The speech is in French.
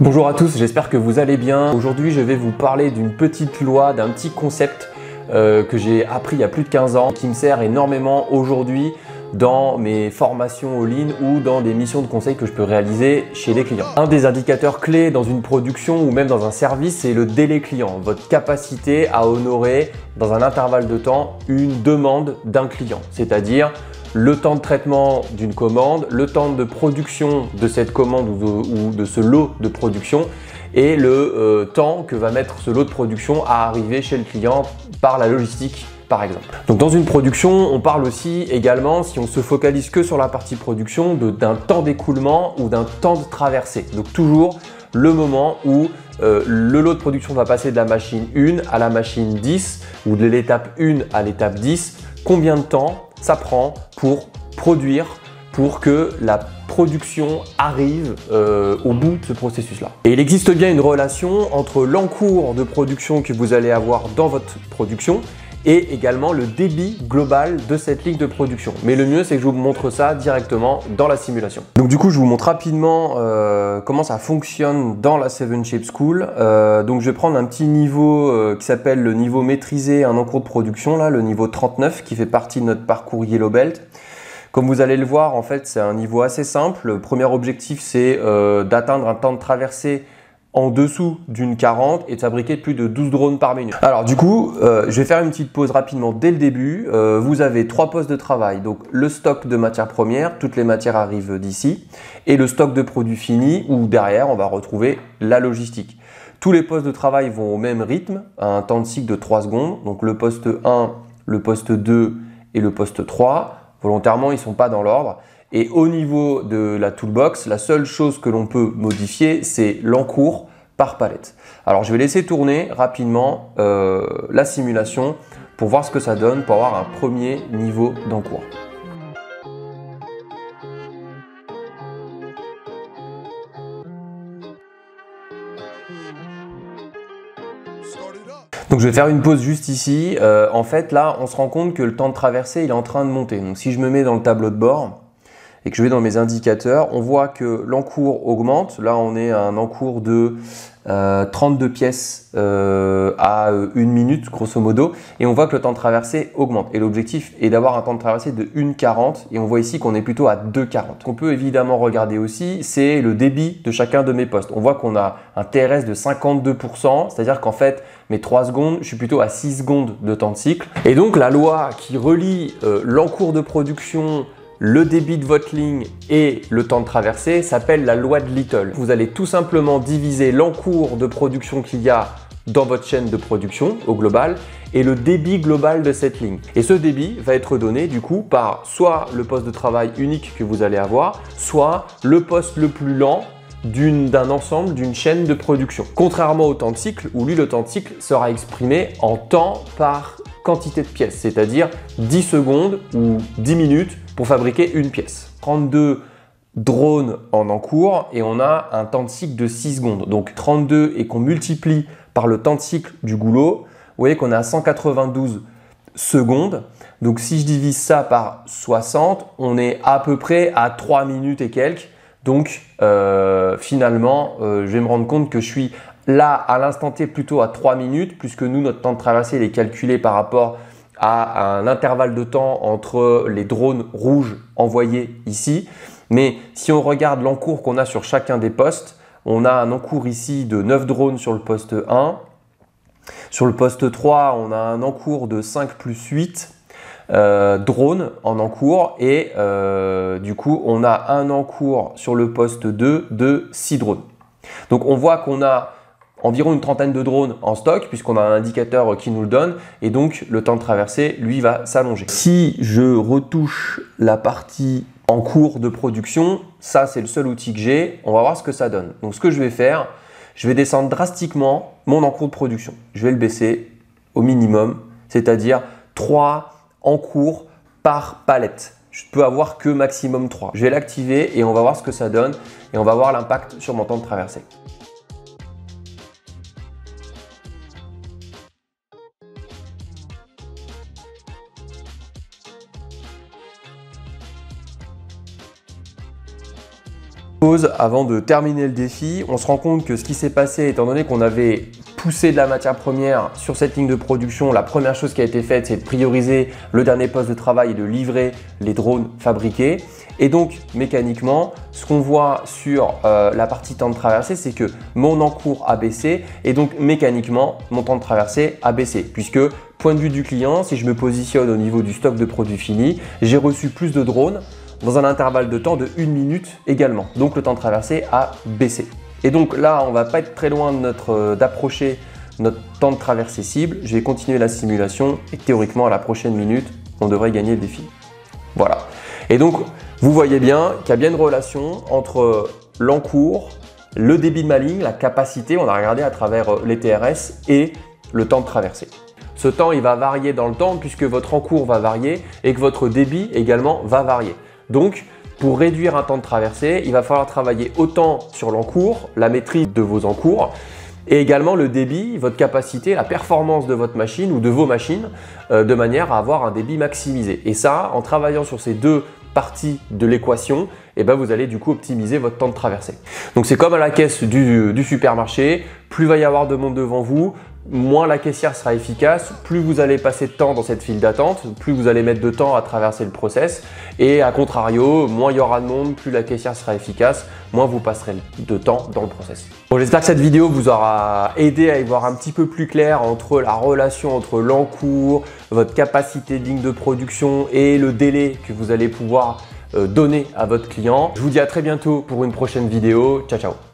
Bonjour à tous, j'espère que vous allez bien. Aujourd'hui, je vais vous parler d'une petite loi, d'un petit concept que j'ai appris il y a plus de 15 ans, qui me sert énormément aujourd'hui dans mes formations en ligne ou dans des missions de conseil que je peux réaliser chez les clients. Un des indicateurs clés dans une production ou même dans un service, c'est le délai client, votre capacité à honorer dans un intervalle de temps une demande d'un client, c'est-à-dire le temps de traitement d'une commande, le temps de production de cette commande ou de ce lot de production et le temps que va mettre ce lot de production à arriver chez le client par la logistique par exemple. Donc dans une production, on parle aussi également, si on se focalise que sur la partie production, d'un temps d'écoulement ou d'un temps de traversée. Donc toujours le moment où le lot de production va passer de la machine 1 à la machine 10 ou de l'étape 1 à l'étape 10, combien de temps ça prend pour produire, pour que la production arrive au bout de ce processus-là. Et il existe bien une relation entre l'encours de production que vous allez avoir dans votre production et également le débit global de cette ligne de production. Mais le mieux, c'est que je vous montre ça directement dans la simulation. Donc du coup, je vous montre rapidement comment ça fonctionne dans la 7 Shape School. Donc je vais prendre un petit niveau qui s'appelle le niveau maîtrisé, un encours de production, là, le niveau 39, qui fait partie de notre parcours Yellow Belt. Comme vous allez le voir, en fait, c'est un niveau assez simple. Le premier objectif, c'est d'atteindre un temps de traversée en dessous d'une 40 et de fabriquer plus de 12 drones par minute. Alors du coup, je vais faire une petite pause rapidement dès le début. Vous avez 3 postes de travail, donc le stock de matières premières, toutes les matières arrivent d'ici, et le stock de produits finis où derrière on va retrouver la logistique. Tous les postes de travail vont au même rythme, à un temps de cycle de 3 secondes, donc le poste 1, le poste 2 et le poste 3. Volontairement, ils ne sont pas dans l'ordre. Et au niveau de la toolbox, la seule chose que l'on peut modifier, c'est l'encours par palette. Alors, je vais laisser tourner rapidement la simulation pour voir ce que ça donne, pour avoir un premier niveau d'encours. Donc je vais faire une pause juste ici. En fait, là, on se rend compte que le temps de traversée, il est en train de monter. Donc si je me mets dans le tableau de bord et que je vais dans mes indicateurs, on voit que l'encours augmente. Là, on est à un encours de 32 pièces à 1 minute, grosso modo. Et on voit que le temps de traversée augmente. Et l'objectif est d'avoir un temps de traversée de 1,40. Et on voit ici qu'on est plutôt à 2,40. Ce qu'on peut évidemment regarder aussi, c'est le débit de chacun de mes postes. On voit qu'on a un TRS de 52%, c'est-à-dire qu'en fait, mes 3 secondes, je suis plutôt à 6 secondes de temps de cycle. Et donc, la loi qui relie l'encours de production, le débit de votre ligne et le temps de traversée s'appelle la loi de Little. Vous allez tout simplement diviser l'encours de production qu'il y a dans votre chaîne de production au global et le débit global de cette ligne. Et ce débit va être donné du coup par soit le poste de travail unique que vous allez avoir, soit le poste le plus lent d'un ensemble, d'une chaîne de production. Contrairement au temps de cycle, où lui, le temps de cycle sera exprimé en temps par quantité de pièces, c'est-à-dire 10 secondes ou 10 minutes pour fabriquer une pièce. 32 drones en encours et on a un temps de cycle de 6 secondes. Donc 32 et qu'on multiplie par le temps de cycle du goulot, vous voyez qu'on est à 192 secondes. Donc si je divise ça par 60, on est à peu près à 3 minutes et quelques. Donc finalement, je vais me rendre compte que je suis là à l'instant T plutôt à 3 minutes puisque nous, notre temps de traversée il est calculé par rapport à un intervalle de temps entre les drones rouges envoyés ici. Mais si on regarde l'encours qu'on a sur chacun des postes, on a un encours ici de 9 drones sur le poste 1. Sur le poste 3, on a un encours de 5 plus 8 drones en encours et du coup, on a un encours sur le poste 2 de 6 drones. Donc, on voit qu'on a environ une trentaine de drones en stock puisqu'on a un indicateur qui nous le donne et donc le temps de traversée, lui, va s'allonger. Si je retouche la partie en cours de production, ça c'est le seul outil que j'ai, on va voir ce que ça donne. Donc ce que je vais faire, je vais descendre drastiquement mon encours de production. Je vais le baisser au minimum, c'est-à-dire 3 encours par palette. Je peux avoir que maximum 3. Je vais l'activer et on va voir ce que ça donne et on va voir l'impact sur mon temps de traversée. Pause avant de terminer le défi. On se rend compte que ce qui s'est passé, étant donné qu'on avait poussé de la matière première sur cette ligne de production, la première chose qui a été faite, c'est de prioriser le dernier poste de travail et de livrer les drones fabriqués. Et donc, mécaniquement, ce qu'on voit sur la partie temps de traversée, c'est que mon encours a baissé et donc mécaniquement, mon temps de traversée a baissé. Puisque, point de vue du client, si je me positionne au niveau du stock de produits finis, j'ai reçu plus de drones dans un intervalle de temps de 1 minute également. Donc, le temps de traversée a baissé. Et donc là, on ne va pas être très loin d'approcher notre temps de traversée cible. Je vais continuer la simulation et théoriquement, à la prochaine minute, on devrait gagner le défi. Voilà. Et donc, vous voyez bien qu'il y a bien une relation entre l'encours, le débit de ma ligne, la capacité, on a regardé à travers les TRS, et le temps de traversée. Ce temps, il va varier dans le temps puisque votre encours va varier et que votre débit également va varier. Donc, pour réduire un temps de traversée, il va falloir travailler autant sur l'encours, la maîtrise de vos encours, et également le débit, votre capacité, la performance de votre machine ou de vos machines, de manière à avoir un débit maximisé. Et ça, en travaillant sur ces deux parties de l'équation, vous allez du coup optimiser votre temps de traversée. Donc c'est comme à la caisse du supermarché, plus il va y avoir de monde devant vous, moins la caissière sera efficace, plus vous allez passer de temps dans cette file d'attente, plus vous allez mettre de temps à traverser le process, et à contrario, moins il y aura de monde, plus la caissière sera efficace, moins vous passerez de temps dans le process. Bon, j'espère que cette vidéo vous aura aidé à y voir un petit peu plus clair entre la relation entre l'encours, votre capacité de ligne de production et le délai que vous allez pouvoir donner à votre client. Je vous dis à très bientôt pour une prochaine vidéo. Ciao, ciao!